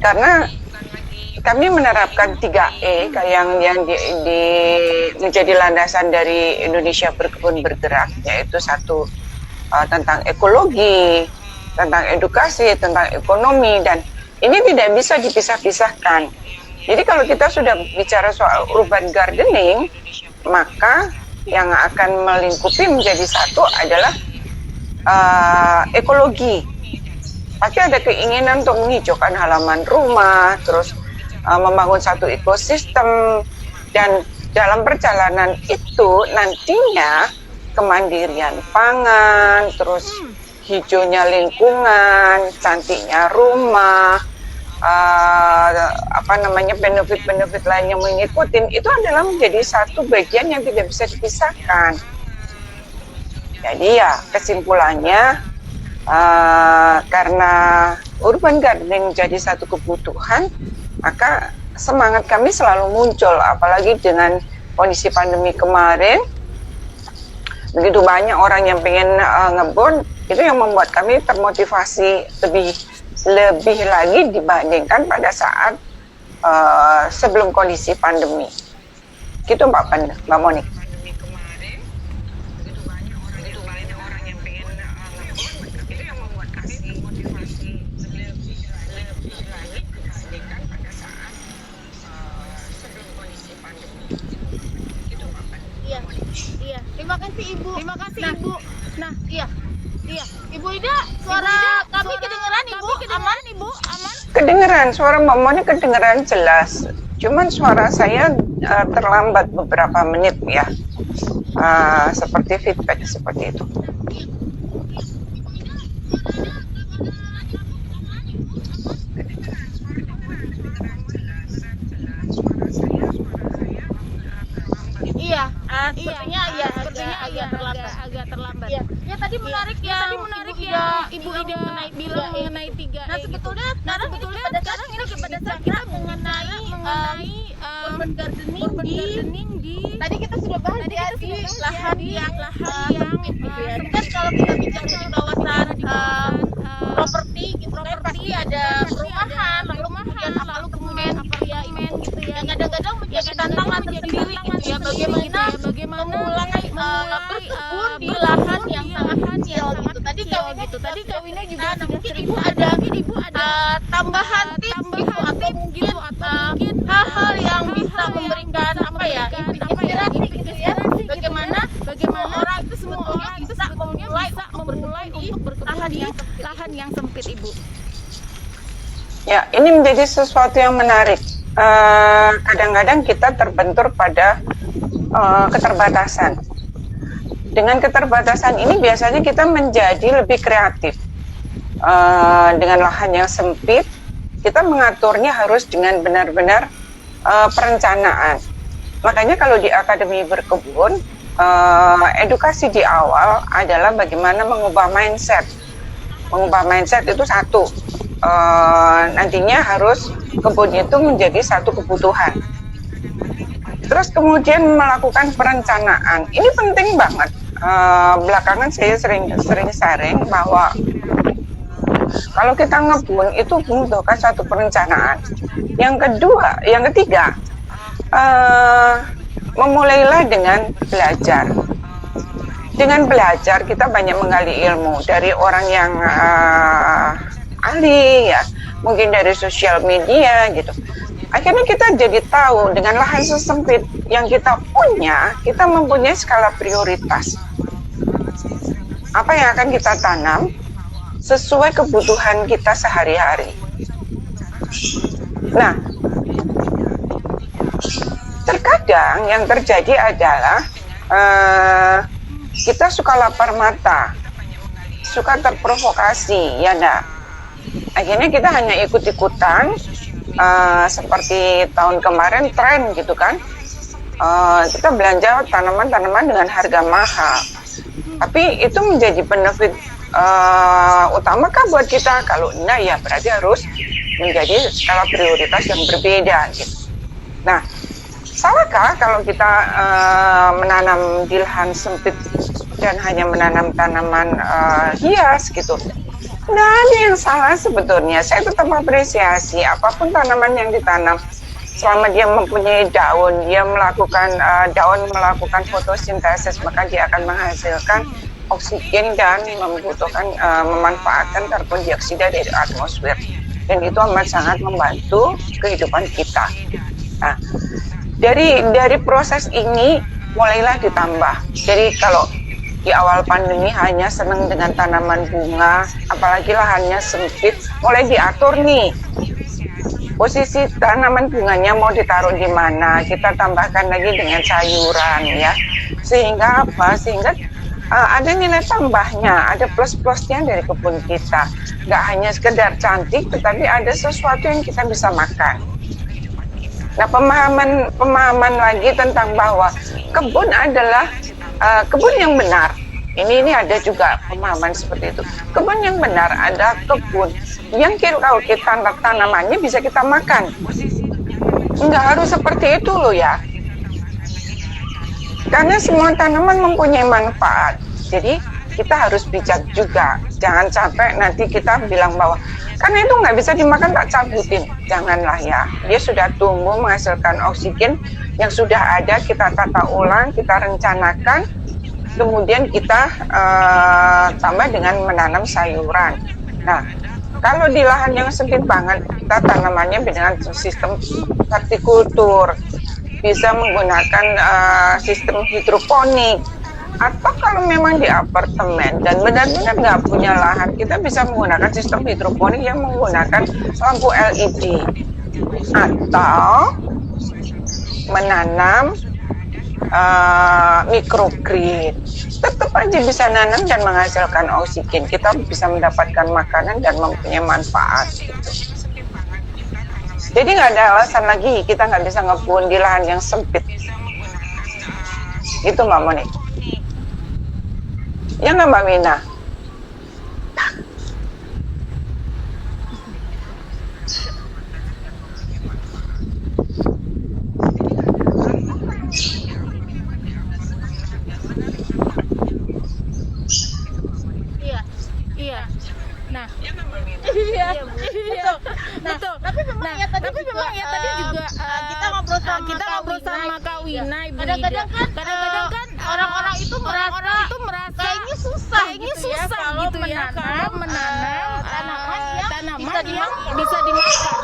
Karena kami menerapkan 3E yang menjadi landasan dari Indonesia Berkebun Bergerak, yaitu satu tentang ekologi, tentang edukasi, tentang ekonomi, dan ini tidak bisa dipisah-pisahkan. Jadi kalau kita sudah bicara soal urban gardening, maka yang akan melingkupi menjadi satu adalah ekologi. Pasti ada keinginan untuk menghijaukan halaman rumah, terus membangun satu ekosistem, dan dalam perjalanan itu nantinya kemandirian pangan, terus hijaunya lingkungan, cantiknya rumah, benefit-benefit lain yang mengikuti, itu adalah menjadi satu bagian yang tidak bisa dipisahkan. Jadi ya kesimpulannya, karena urban gardening menjadi satu kebutuhan, maka semangat kami selalu muncul, apalagi dengan kondisi pandemi kemarin. Begitu banyak orang yang pengen ngebon, itu yang membuat kami termotivasi lebih lagi dibandingkan pada saat sebelum kondisi pandemi. Gitu Mbak Moni. Iya. Terima kasih Ibu. Ibu. Nah, iya. Ibu Ida, suara kami kedengeran Ibu. Aman Ibu? Aman? Kedengeran, suara Mbak Moni kedengeran jelas. Cuman suara saya terlambat beberapa menit ya. Seperti feedback seperti itu. Iya, sepertinya agak terlambat. Ibu Ida bilang mengenai 3E. Nah sebetulnya sekarang ini pada saat kita mengenai urban gardening di tadi kita sudah bahas ya di lahan yang sempit gitu ya. Kan kalau kita bicara di kawasan properti gitu kan pasti ada perumahan lalu kemudian apartemen gitu ya. Yang kadang-kadang menjadi tantangan tersendiri gitu ya, bagaimana memulai berkebun di lahan yang sangat kecil gitu. Tadi Kawina juga mungkin ibu ada tambahan tips gitu atau mungkin hal-hal yang bisa memberikan inspirasi gitu ya, bagaimana orang itu sebetulnya bisa memulai untuk berkebun di lahan yang sempit, Ibu. Ya, ini menjadi sesuatu yang menarik. Kadang-kadang kita terbentur pada keterbatasan. Dengan keterbatasan ini biasanya kita menjadi lebih kreatif. Dengan lahan yang sempit, kita mengaturnya harus dengan benar-benar perencanaan. Makanya kalau di Akademi Berkebun, edukasi di awal adalah bagaimana mengubah mindset. Mengubah mindset itu satu. Nantinya harus kebun itu menjadi satu kebutuhan. Terus kemudian melakukan perencanaan. Ini penting banget. Belakangan saya sering sharing bahwa kalau kita ngebun itu membutuhkan satu perencanaan. Yang ketiga, memulailah dengan belajar. Dengan belajar kita banyak menggali ilmu dari orang yang ahli ya, mungkin dari sosial media gitu. Akhirnya kita jadi tahu dengan lahan sesempit yang kita punya, kita mempunyai skala prioritas. Apa yang akan kita tanam sesuai kebutuhan kita sehari-hari. Nah, terkadang yang terjadi adalah kita suka lapar mata, suka terprovokasi, ya enggak? Akhirnya kita hanya ikut-ikutan, seperti tahun kemarin tren gitu kan, kita belanja tanaman-tanaman dengan harga mahal. Tapi itu menjadi benefit utamakah buat kita? Kalau enggak ya berarti harus menjadi skala prioritas yang berbeda gitu. Nah, salahkah kalau kita menanam di lahan sempit dan hanya menanam tanaman hias gitu? Nggak ada yang salah sebetulnya. Saya tetap apresiasi apapun tanaman yang ditanam, selama dia mempunyai daun, dia melakukan daun melakukan fotosintesis, maka dia akan menghasilkan oksigen dan memanfaatkan karbon dioksida dari atmosfer, dan itu amat sangat membantu kehidupan kita. Nah, dari proses ini mulailah ditambah. Jadi kalau di awal pandemi hanya senang dengan tanaman bunga, apalagi lahannya sempit, mulai diatur nih posisi tanaman bunganya mau ditaruh di mana, kita tambahkan lagi dengan sayuran ya, sehingga apa? Sehingga ada nilai tambahnya, ada plus-plusnya dari kebun kita. Nggak hanya sekedar cantik, tetapi ada sesuatu yang kita bisa makan. Nah, pemahaman lagi tentang bahwa kebun adalah kebun yang benar. Ini ada juga pemahaman seperti itu. Kebun yang benar ada kebun yang kalau kita tanamannya bisa kita makan. Nggak harus seperti itu loh ya. Karena semua tanaman mempunyai manfaat. Jadi kita harus bijak juga. Jangan sampai nanti kita bilang bahwa karena itu nggak bisa dimakan tak cabutin. Janganlah ya. Dia sudah tumbuh menghasilkan oksigen yang sudah ada, kita tata ulang, kita rencanakan, kemudian kita tambah dengan menanam sayuran. Nah, kalau di lahan yang sempit banget, kita tanamannya dengan sistem hortikultur, bisa menggunakan sistem hidroponik. Atau kalau memang di apartemen dan benar-benar nggak punya lahan, kita bisa menggunakan sistem hidroponik yang menggunakan lampu LED. Atau menanam microgrid. Tetap aja bisa nanam dan menghasilkan oksigen. Kita bisa mendapatkan makanan dan mempunyai manfaat gitu. Jadi nggak ada alasan lagi kita nggak bisa ngebun di lahan yang sempit. Itu Mbak Moni. Ya nggak Mbak Mina? Nah, tapi memang ya tadi juga kita ngobrol sama Kak Wina, Ibu kadang-kadang Ida. kan orang-orang itu merasa kayaknya susah gitu ya kalau menanam tanaman yang bisa dimakan.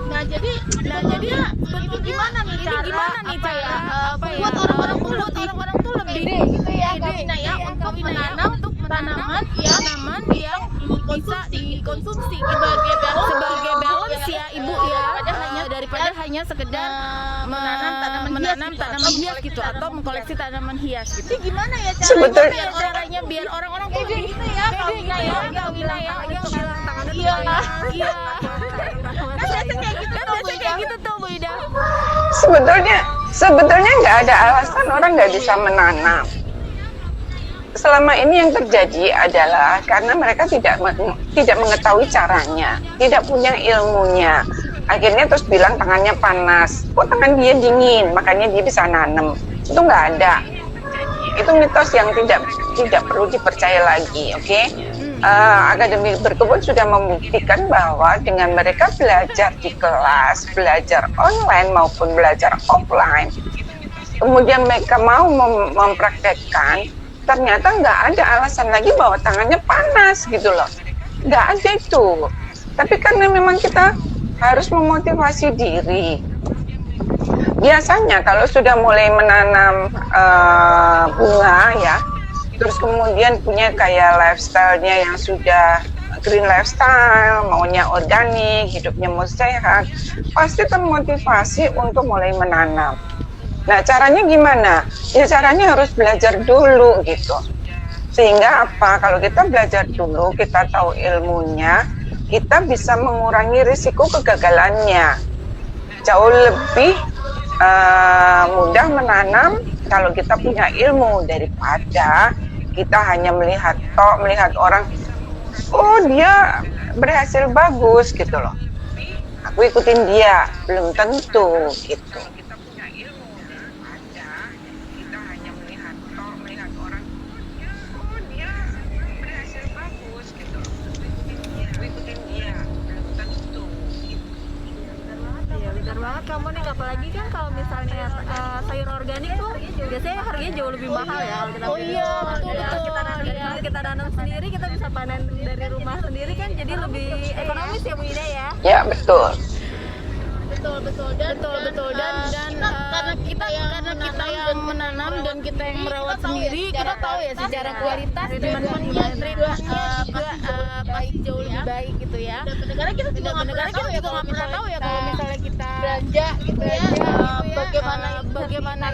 Nah jadi ini gimana nih cara buat orang-orang tuh lebih gitu ya Kak Wina ya untuk menanam tanaman yang bisa dikonsumsi sebagai balance ya Ibu ya, daripada hanya sekedar menanam tanaman hias gitu atau mengkoleksi tanaman hias gitu. Gimana ya Sebetulnya biar orang-orang tuh lebih gitu ya Kak Wina ya Kak Wina ya bilang tangannya iya biasa kayak gitu tuh Bu Ida. Sebetulnya nggak ada alasan orang nggak bisa menanam. Selama ini yang terjadi adalah karena mereka tidak mengetahui caranya, tidak punya ilmunya. Akhirnya terus bilang tangannya panas, kok tangan dia dingin, makanya dia bisa nanam. Itu nggak ada. Itu mitos yang tidak perlu dipercaya lagi, oke? Akademi Berkebun sudah membuktikan bahwa dengan mereka belajar di kelas, belajar online maupun belajar offline, kemudian mereka mau mempraktekkan, ternyata nggak ada alasan lagi bahwa tangannya panas gitu loh. Nggak ada itu. Tapi karena memang kita harus memotivasi diri. Biasanya kalau sudah mulai menanam bunga ya, terus kemudian punya kayak lifestyle-nya yang sudah green lifestyle, maunya organik, hidupnya mau sehat, pasti termotivasi untuk mulai menanam. Nah, caranya gimana? Ya caranya harus belajar dulu gitu. Sehingga apa? Kalau kita belajar dulu, kita tahu ilmunya, kita bisa mengurangi risiko kegagalannya. Jauh lebih mudah menanam kalau kita punya ilmu daripada kita hanya melihat orang, oh dia berhasil bagus gitu loh. Aku ikutin dia, belum tentu gitu. Banget kamu nih, apalagi kan kalau misalnya sayur organik tuh biasanya harganya jauh lebih mahal ya kalau kita kita nanam sendiri, kita bisa panen dari rumah sendiri kan, jadi lebih ekonomis ya Bu Ida ya. Ya betul. Dan karena kita yang menanam dan kita yang merawat sendiri, kita tahu ya secara kualitas treatmentnya juga pasti jauh lebih baik gitu ya. Negara kita juga nggak pernah tahu ya kalau misalnya kita belanja gitu ya, bagaimana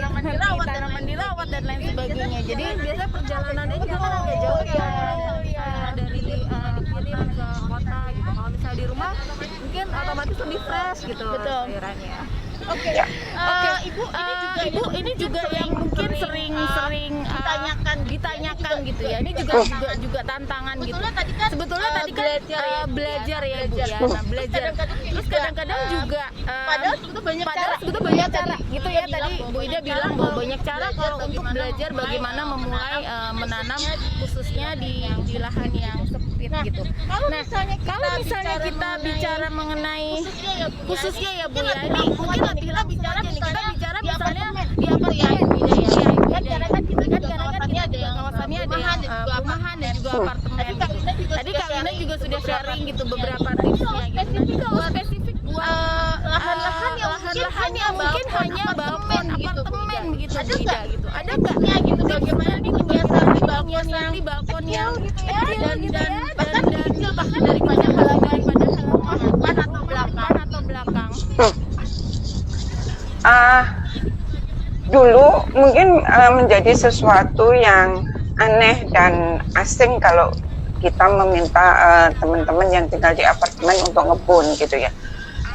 tanaman dirawat dan lain sebagainya. Jadi biasanya perjalanannya juga kan agak jauh ya, dari sini ke kota gitu. Kalau misalnya di rumah mungkin otomatis lebih fresh gitu sayurannya. Oke. Ibu ini juga yang mungkin sering ditanyakan gitu ya. Ini juga tantangan gitu. Sebetulnya tadi kan belajar ya Ibu ya. Nah, belajar. Terus kadang-kadang juga padahal sebetulnya banyak cara gitu ya. Tadi Bu Ida bilang bahwa banyak cara kalau untuk belajar bagaimana memulai menanam khususnya di lahan yang sempit gitu. Nah, kalau misalnya kita bicara mengenai khususnya ya Bu ya, ini mungkin kita bicara misalnya di apartemen ya, karena kan kita juga kawasannya ada yang perumahan dan juga apartemen. Tadi Kak Wina juga sudah sharing gitu beberapa tipsnya gitu. Tapi kalau spesifik buat lahan-lahan yang mungkin hanya balkon apartemen begitu Bu Ida gitu. Ada nggak ya gitu bagaimana nih menyiasati balkon yang kecil dan kecil bahkan daripada halaman depan atau belakang. Dulu mungkin menjadi sesuatu yang aneh dan asing kalau kita meminta teman-teman yang tinggal di apartemen untuk ngebun gitu ya.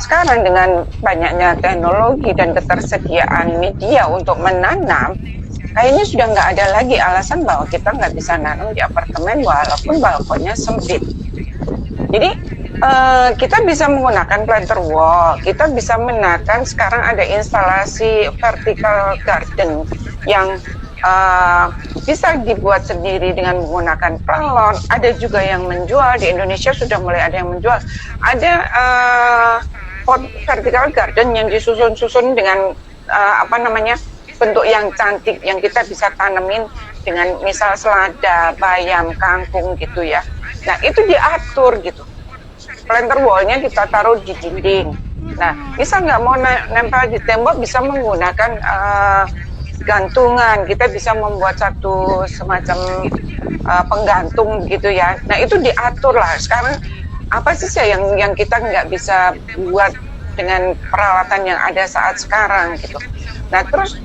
Sekarang dengan banyaknya teknologi dan ketersediaan media untuk menanam, kayaknya sudah nggak ada lagi alasan bahwa kita nggak bisa nanam di apartemen walaupun balkonnya sempit. Jadi kita bisa menggunakan planter wall, kita bisa menanam. Sekarang ada instalasi vertical garden yang bisa dibuat sendiri dengan menggunakan pelon. Ada juga yang menjual, di Indonesia sudah mulai ada yang menjual. Ada pot vertical garden yang disusun-susun dengan bentuk yang cantik yang kita bisa tanemin dengan misal selada, bayam, kangkung gitu ya. Nah itu diatur gitu. Planter wallnya kita taruh di dinding. Nah bisa nggak mau nempel di tembok, bisa menggunakan gantungan. Kita bisa membuat satu semacam penggantung gitu ya. Nah itu diatur lah. Sekarang apa sih yang kita nggak bisa buat dengan peralatan yang ada saat sekarang gitu. Nah terus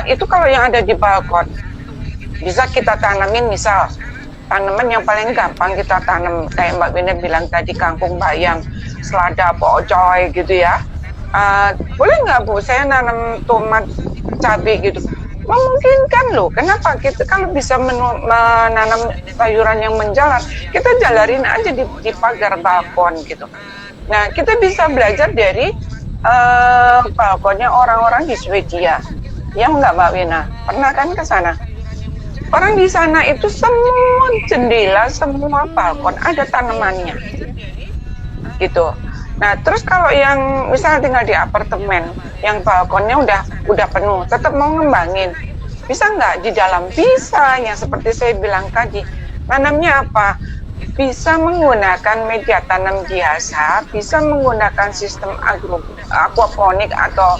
itu kalau yang ada di balkon bisa kita tanamin, misal tanaman yang paling gampang kita tanam kayak Mbak Wina bilang tadi, kangkung, bayam, selada, pocoy gitu ya. Boleh nggak Bu saya nanam tomat, cabai gitu? Memungkinkan loh. Kenapa? Kita kalau bisa menanam sayuran yang menjalar, kita jalarin aja di pagar balkon gitu. Nah kita bisa belajar dari balkonnya orang-orang di Swedia. Ya nggak Mbak Wina? Pernah kan ke sana? Orang di sana itu semua jendela, semua balkon ada tanamannya, gitu. Nah, terus kalau yang misalnya tinggal di apartemen, yang balkonnya udah penuh, tetap mau ngembangin, bisa nggak di dalam? Bisa, yang seperti saya bilang tadi. Tanamnya apa? Bisa menggunakan media tanam biasa, bisa menggunakan sistem aquaponik atau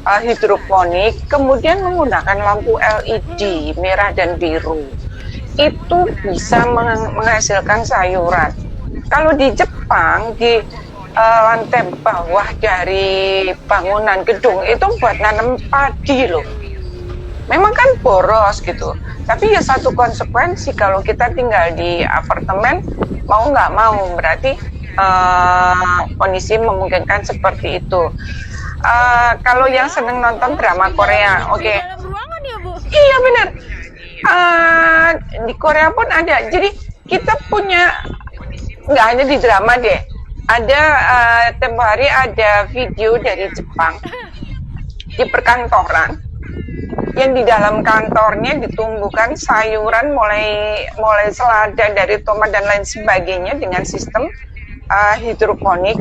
hidroponik, kemudian menggunakan lampu LED merah dan biru. Itu bisa menghasilkan sayuran. Kalau di Jepang, di lantai bawah dari bangunan gedung itu buat nanam padi loh. Memang kan boros gitu, tapi ya satu konsekuensi kalau kita tinggal di apartemen, mau nggak mau berarti kondisi memungkinkan seperti itu. Kalau yang seneng nonton drama Korea, oke. Dalam ruangan ya Bu? Iya benar. Di Korea pun ada. Jadi kita punya, nggak hanya di drama deh. Ada tempo hari ada video dari Jepang di perkantoran, yang di dalam kantornya ditumbuhkan sayuran mulai selada, dari tomat dan lain sebagainya dengan sistem hidroponik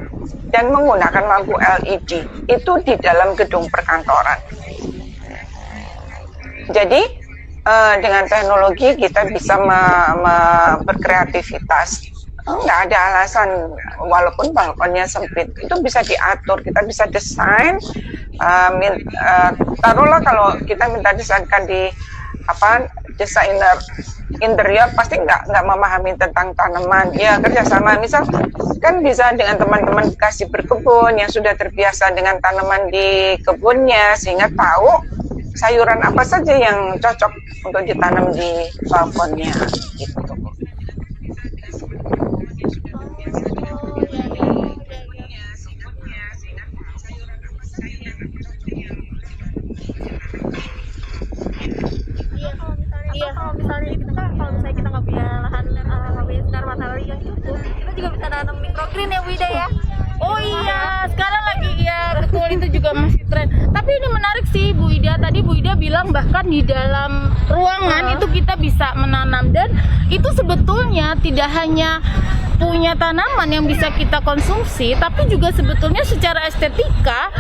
dan menggunakan lampu LED. Itu di dalam gedung perkantoran. Jadi dengan teknologi kita bisa berkreativitas. Nggak ada alasan, walaupun balkonnya sempit, itu bisa diatur. Kita bisa desain, taruhlah kalau kita minta desainkan di desainer interior, pasti nggak memahami tentang tanaman. Ya kerjasama, misal kan bisa dengan teman-teman kasih berkebun yang sudah terbiasa dengan tanaman di kebunnya, sehingga tahu sayuran apa saja yang cocok untuk ditanam di balkonnya gitu. Kalau misalnya kita nggak punya lahan, nggak punya sinar matahari yang cukup, kita juga bisa nanam microgreen ya Bu Ida ya. Oh iya, sekarang lagi ya, betul, itu juga masih tren. Tapi ini menarik sih Bu Ida. Tadi Bu Ida bilang bahkan di dalam ruangan itu kita bisa menanam, dan itu sebetulnya tidak hanya punya tanaman yang bisa kita konsumsi, tapi juga sebetulnya secara estetika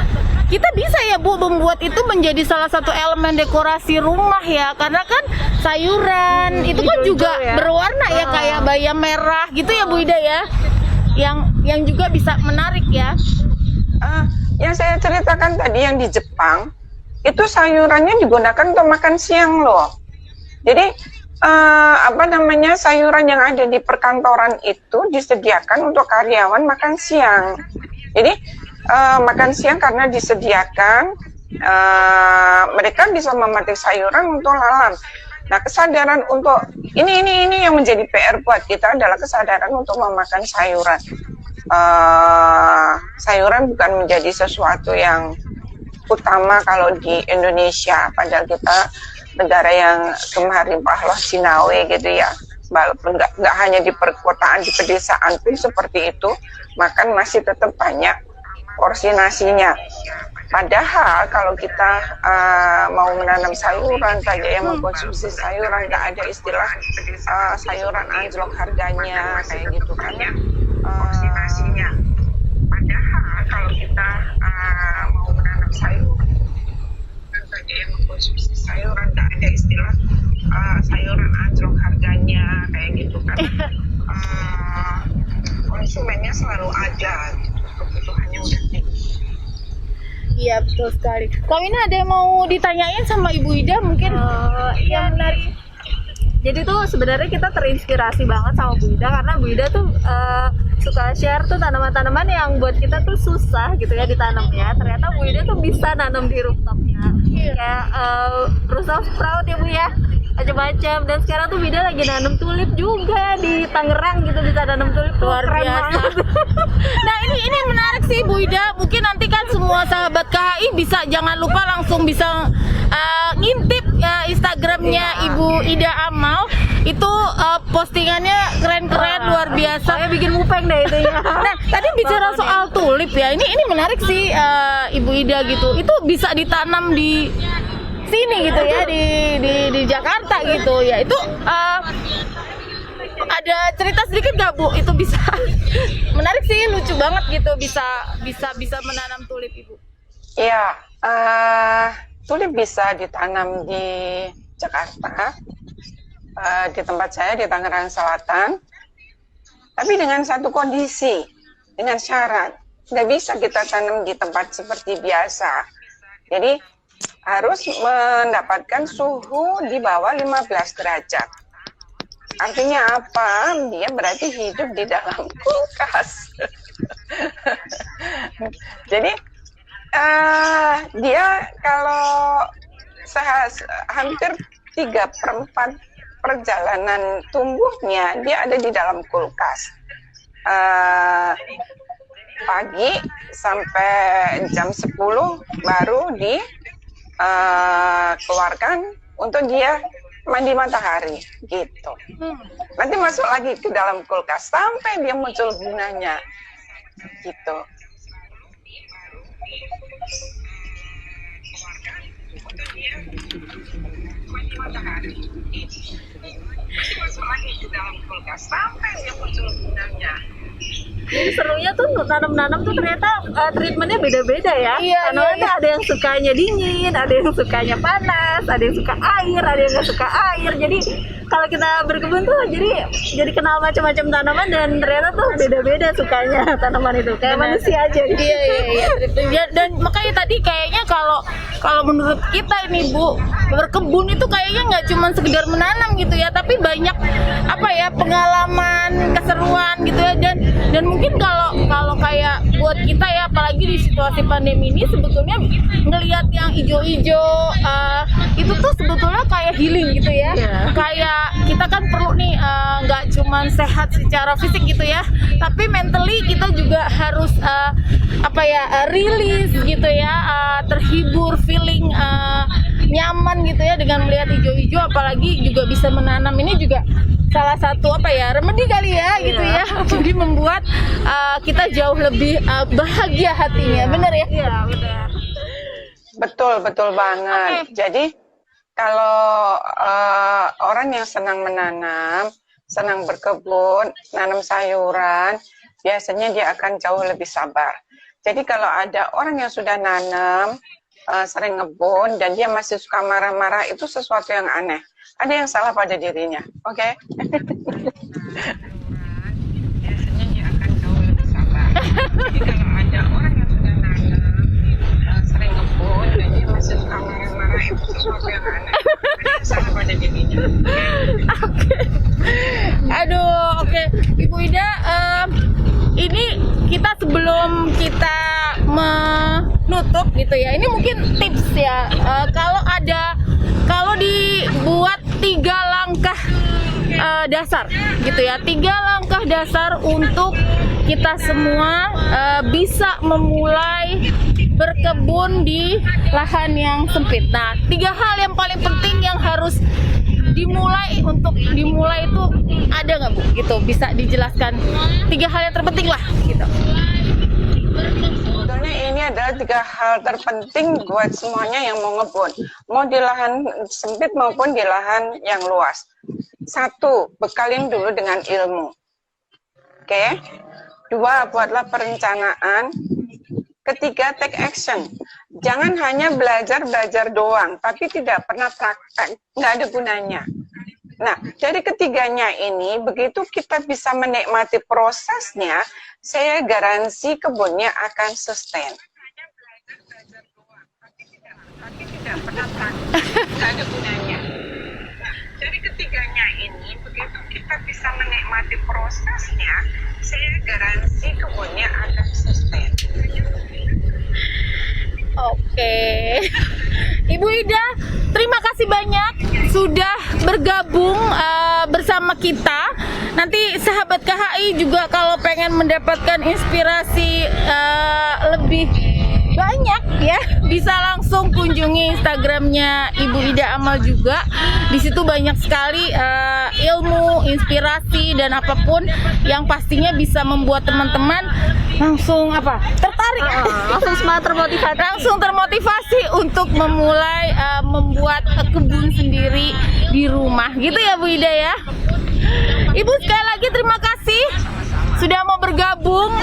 kita bisa ya Bu membuat itu menjadi salah satu elemen dekorasi rumah ya, karena kan sayuran itu kan juga ya, berwarna ya, kayak bayam merah gitu ya Bu Ida ya, yang juga bisa menarik ya. Yang saya ceritakan tadi yang di Jepang itu sayurannya digunakan untuk makan siang loh. Jadi sayuran yang ada di perkantoran itu disediakan untuk karyawan makan siang. Jadi makan siang karena disediakan, mereka bisa memetik sayuran untuk lalam. Nah, kesadaran untuk ini yang menjadi PR buat kita adalah kesadaran untuk memakan sayuran. Sayuran bukan menjadi sesuatu yang utama kalau di Indonesia, padahal kita negara yang gemar limpah Sinawe gitu ya. Walaupun nggak hanya di perkotaan, di pedesaan pun seperti itu, makan masih tetap banyak porsi nasinya. Padahal kalau kita mau menanam sayuran saja yang mengkonsumsi sayuran, nggak ada istilah sayuran anjlok harganya kayak gitu kan. Padahal kalau kita mau menanam sayuran saja yang mengkonsumsi sayuran, nggak ada istilah sayuran anjlok harganya kayak gitu kan. Konsumennya selalu ada, kebutuhannya udah tinggi. Iya betul sekali. Kau ini ada yang mau ditanyain sama Ibu Ida mungkin? Iya menarik. Jadi tuh sebenarnya kita terinspirasi banget sama Bu Ida karena Bu Ida tuh suka share tuh tanaman-tanaman yang buat kita tuh susah gitu ya ditanamnya. Ternyata Bu Ida tuh bisa nanam di rooftopnya. Kayak rooftop sprout ya Bu ya, macam-macam. Dan sekarang tuh Bu Ida lagi nanam tulip juga di Tangerang gitu, bisa nanam tulip tuh Luar keren biasa. banget. Nah ini yang menarik sih Bu Ida. Mungkin nanti kan semua sahabat KHI bisa, jangan lupa langsung bisa ngintip Instagramnya Ibu Ida Amal. Itu postingannya keren-keren, luar biasa. Saya bikin mupeng deh itu ya. Nah tadi bicara soal tulip ya, ini menarik sih Ibu Ida gitu. Itu bisa ditanam di sini gitu ya, di Jakarta gitu ya. Itu ada cerita sedikit nggak Bu? Itu bisa menarik sih, lucu banget gitu, bisa menanam tulip Ibu. Iya, tulip bisa ditanam di Jakarta, di tempat saya di Tangerang Selatan. Tapi dengan satu kondisi, dengan syarat, nggak bisa kita tanam di tempat seperti biasa. Jadi harus mendapatkan suhu di bawah 15 derajat. Artinya apa? Dia berarti hidup di dalam kulkas. Jadi dia kalau hampir 3/4 perjalanan tumbuhnya dia ada di dalam kulkas. Pagi sampai jam 10 baru dikeluarkan untuk dia mandi matahari gitu. Nanti masuk lagi ke dalam kulkas sampai dia muncul bunganya gitu. Masuk lagi ke dalam kulkas sampai dia muncul bunganya. Jadi serunya tuh nanam-nanam tuh ternyata treatmentnya beda-beda ya. Iya, Tanamannya ada yang sukanya dingin, ada yang sukanya panas, ada yang suka air, ada yang nggak suka air. Jadi kalau kita berkebun tuh jadi kenal macam-macam tanaman dan ternyata tuh beda-beda sukanya tanaman itu. Kayak manusia aja. Gitu. Iya. Dan makanya tadi kayaknya kalau menurut kita ini Bu, berkebun itu kayaknya nggak cuma sekedar menanam gitu ya, tapi banyak pengalaman, keseruan gitu ya. Dan mungkin kalau kayak buat kita ya, apalagi di situasi pandemi ini, sebetulnya ngelihat yang hijau-hijau itu tuh sebetulnya kayak healing gitu ya. Kayak kita kan perlu nih nggak cuma sehat secara fisik gitu ya, tapi mentally kita juga harus rilis gitu ya, terhibur, feeling nyaman gitu ya dengan melihat hijau-hijau. Apalagi juga bisa menanam, ini juga salah satu remedi kali ya gitu ya. Jadi membuat kita jauh lebih bahagia hatinya. Benar ya? Iya, benar. Betul banget. Jadi kalau orang yang senang menanam, senang berkebun, nanam sayuran, biasanya dia akan jauh lebih sabar. Jadi kalau ada orang yang sudah nanam, sering ngebun, dan dia masih suka marah-marah, itu sesuatu yang aneh. Ada yang salah pada dirinya, oke? Biasanya dia akan jauh lebih sabar. Jadi kalau ada orang yang sudah nanam, sering ngebun, dan dia masih suka marah-marah, itu sesuatu yang aneh. Ada yang salah pada dirinya. Oke. Ibu Ida, ini kita sebelum kita menutup gitu ya, ini mungkin tips ya, kalau dibuat 3 langkah dasar gitu ya, 3 langkah dasar untuk kita semua bisa memulai berkebun di lahan yang sempit. Nah, 3 hal yang paling penting yang harus dimulai itu ada nggak Bu? Gitu, bisa dijelaskan 3 hal yang terpenting lah gitu. Sebetulnya ini adalah 3 hal terpenting buat semuanya yang mau ngebon. Mau di lahan sempit maupun di lahan yang luas. 1, bekalin dulu dengan ilmu. Oke. 2, buatlah perencanaan. 3, take action. Jangan hanya belajar doang, tapi tidak pernah praktek, nggak ada gunanya. Nah, dari ketiganya ini, begitu kita bisa menikmati prosesnya, saya garansi kebunnya akan sustain. Tapi tidak pernah praktek, nggak ada gunanya. Nah, dari ketiganya ini, begitu kita bisa menikmati prosesnya, saya garansi kebunnya akan sustain. Oke. Ibu Ida, terima kasih banyak sudah bergabung bersama kita. Nanti sahabat KHI juga kalau pengen mendapatkan inspirasi lebih banyak ya, bisa langsung kunjungi Instagramnya Ibu Ida Amal juga. Di situ banyak sekali ilmu, inspirasi dan apapun yang pastinya bisa membuat teman-teman langsung tertarik, langsung termotivasi untuk memulai membuat kebun sendiri di rumah gitu ya Bu Ida ya. Ibu sekali lagi terima kasih sudah mau bergabung.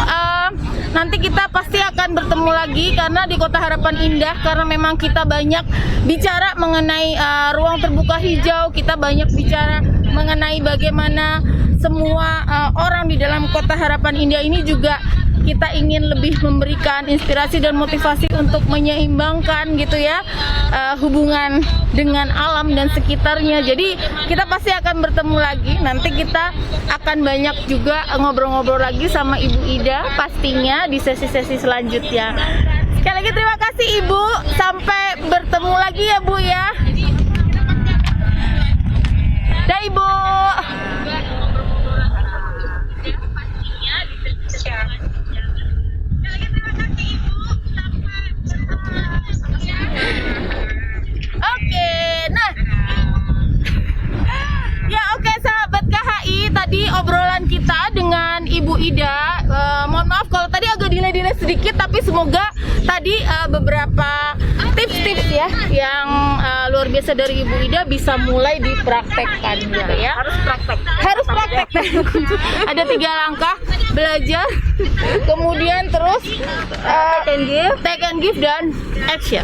Nanti kita pasti akan bertemu lagi karena di Kota Harapan Indah, karena memang kita banyak bicara mengenai ruang terbuka hijau, kita banyak bicara mengenai bagaimana semua orang di dalam Kota Harapan Indah ini juga kita ingin lebih memberikan inspirasi dan motivasi untuk menyeimbangkan gitu ya hubungan dengan alam dan sekitarnya. Jadi kita pasti akan bertemu lagi. Nanti kita akan banyak juga ngobrol-ngobrol lagi sama Ibu Ida pastinya di sesi-sesi selanjutnya. Sekali lagi terima kasih Ibu. Sampai bertemu lagi ya Bu ya. Dah Ibu. Oke, nah ya oke sahabat KHI, tadi obrolan kita dengan Ibu Ida. Mohon maaf kalau tadi agak delay sedikit, tapi semoga tadi beberapa tips-tips ya yang luar biasa dari Ibu Ida bisa mulai dipraktekkan gitu ya. Harus praktek. Ada 3 langkah: belajar, kemudian terus take and give dan action.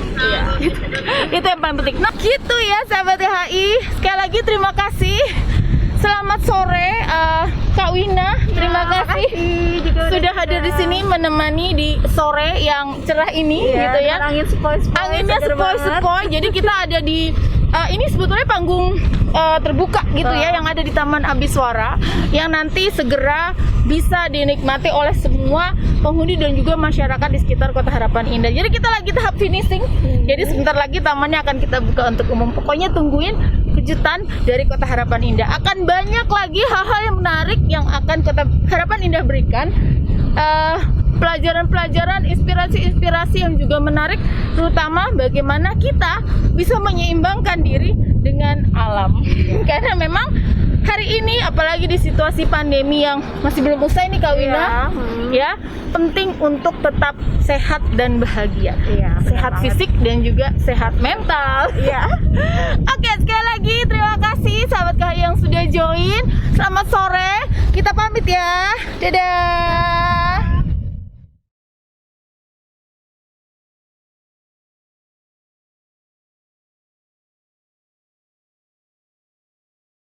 Itu yang paling penting. Nah gitu ya sahabat KHI, sekali lagi terima kasih. Selamat sore Kak Wina, terima kasih sudah hadir di sini menemani di sore yang cerah ini gitu ya. Anginnya sepoi-sepoi. Jadi kita ada di ini sebetulnya panggung terbuka gitu ya, yang ada di Taman Abiswara, yang nanti segera bisa dinikmati oleh semua penghuni dan juga masyarakat di sekitar Kota Harapan Indah. Jadi kita lagi tahap finishing. Jadi sebentar lagi tamannya akan kita buka untuk umum. Pokoknya tungguin kejutan dari Kota Harapan Indah. Akan banyak lagi hal-hal yang menarik yang akan Kota Harapan Indah berikan. Pelajaran-pelajaran, inspirasi-inspirasi yang juga menarik, terutama bagaimana kita bisa menyeimbangkan diri dengan alam. Karena memang hari ini, apalagi di situasi pandemi yang masih belum usai nih Kak Wina, ya penting untuk tetap sehat dan bahagia. Sehat fisik dan juga sehat mental. Oke, sekali lagi terima kasih sahabat KHI yang sudah join. Selamat sore, kita pamit ya. Dadah.